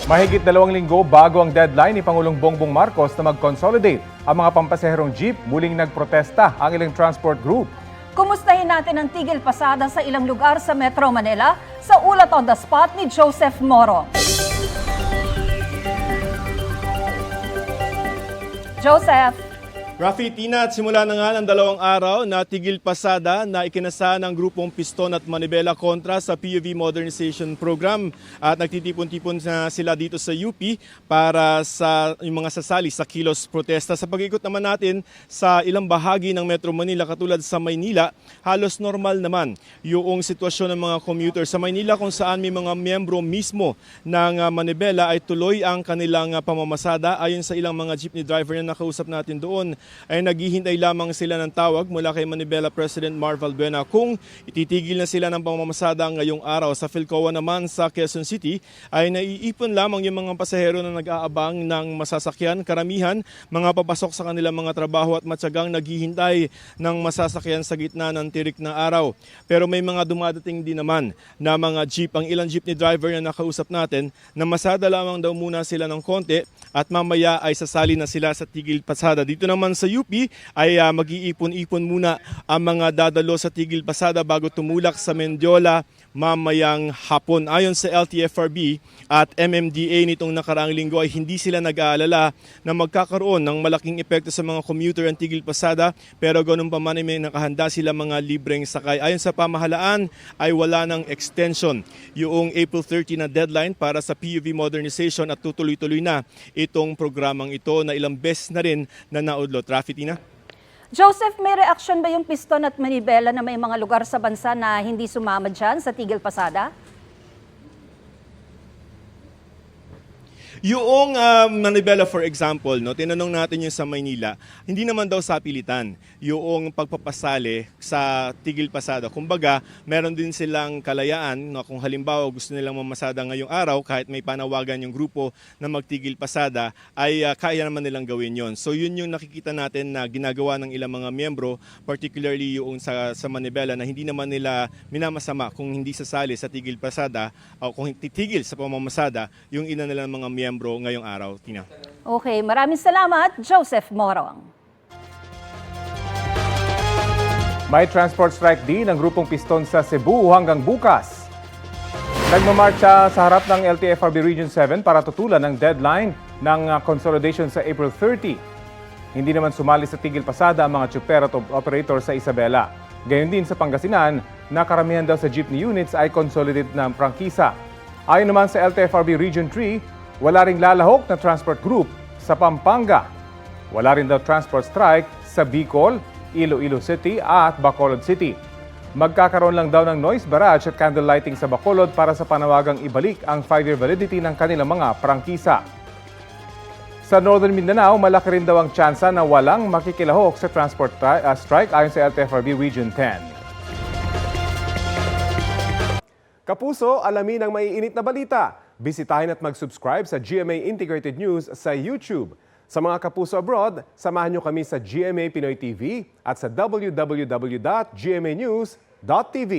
Mahigit 2 linggo bago ang deadline ni Pangulong Bongbong Marcos na mag-consolidate ang mga pampasaherong jeep, muling nagprotesta ang ilang transport group. Kumustahin natin ang tigil pasada sa ilang lugar sa Metro Manila sa ulat on the spot ni Joseph Moro. Joseph. Rafi, Tina, at simula na nga ng 2 araw na tigil pasada na ikinasa ng grupong Piston at Manibela kontra sa PUV Modernization Program. At nagtitipon-tipon na sila dito sa UP para sa yung mga sasali sa kilos protesta. Sa pag-ikot naman natin sa ilang bahagi ng Metro Manila katulad sa Maynila, halos normal naman yung sitwasyon ng mga commuter sa Maynila kung saan may mga miyembro mismo ng Manibela ay tuloy ang kanilang pamamasada. Ayon sa ilang mga jeepney driver na nakausap natin doon, ay naghihintay lamang sila ng tawag mula kay Manibela President Mar Valbuena kung ititigil na sila ng pamamasada ngayong araw. Sa Philcoa naman sa Quezon City ay naiipon lamang yung mga pasahero na nag-aabang ng masasakyan. Karamihan mga papasok sa kanilang mga trabaho at matyagang naghihintay ng masasakyan sa gitna ng tirik na araw. Pero may mga dumadating din naman na mga jeep. Ang ilang jeepney driver na nakausap natin na masada lamang daw muna sila ng konti at mamaya ay sasali na sila sa tigil pasada. Dito naman sa UP ay mag-iipon-ipon muna ang mga dadalo sa tigil pasada bago tumulak sa Mendiola mamayang hapon. Ayon sa LTFRB at MMDA nitong nakaraang linggo ay hindi sila nag-aalala na magkakaroon ng malaking epekto sa mga commuter ang tigil pasada, pero ganun pa man ay may nakahanda sila mga libreng sakay. Ayon sa pamahalaan ay wala ng extension yung April 30 na deadline para sa PUV modernization at tutuloy-tuloy na itong programang ito na ilang beses na rin na naudlot. Rafi, Tina? Joseph, may reaksyon ba yung Piston at Manibela na may mga lugar sa bansa na hindi sumama dyan sa tigil pasada? Yung Manibela for example, no, tinanong natin yung sa Maynila, hindi naman daw sa pilitan yung pagpapasali sa tigil pasada. Kumbaga, meron din silang kalayaan no, kung halimbawa gusto nilang mamasada ngayong araw kahit may panawagan yung grupo na magtigil pasada ay kaya naman nilang gawin yon. So yun yung nakikita natin na ginagawa ng ilang mga miyembro, particularly yung sa Manibela na hindi naman nila minamasama kung hindi sasali sa tigil pasada o kung titigil sa pamamasada yung ina nilang mga miyembro ngayong araw, Tina. Okay, maraming salamat, Joseph Morong. May transport strike din ang grupong Piston sa Cebu hanggang bukas. Nagmamarcha sa harap ng LTFRB Region 7 para tutulan ang deadline ng consolidation sa April 30. Hindi naman sumali sa tigil pasada ang mga tsuper at operator sa Isabela. Gayon din sa Pangasinan na karamihan daw sa jeepney units ay consolidated ng prangkisa. Ayon naman sa LTFRB Region 3, wala ring lalahok na transport group sa Pampanga. Wala rin daw transport strike sa Bicol, Iloilo City at Bacolod City. Magkakaroon lang daw ng noise barrage at candle lighting sa Bacolod para sa panawagang ibalik ang 5-year validity ng kanilang mga prangkisa. Sa Northern Mindanao, malaki rin daw ang tsansa na walang makikilahok sa transport strike ayon sa LTFRB Region 10. Kapuso, alamin ang maiinit na balita. Bisitahin at mag-subscribe sa GMA Integrated News sa YouTube. Sa mga kapuso abroad, samahan nyo kami sa GMA Pinoy TV at sa www.gmanews.tv.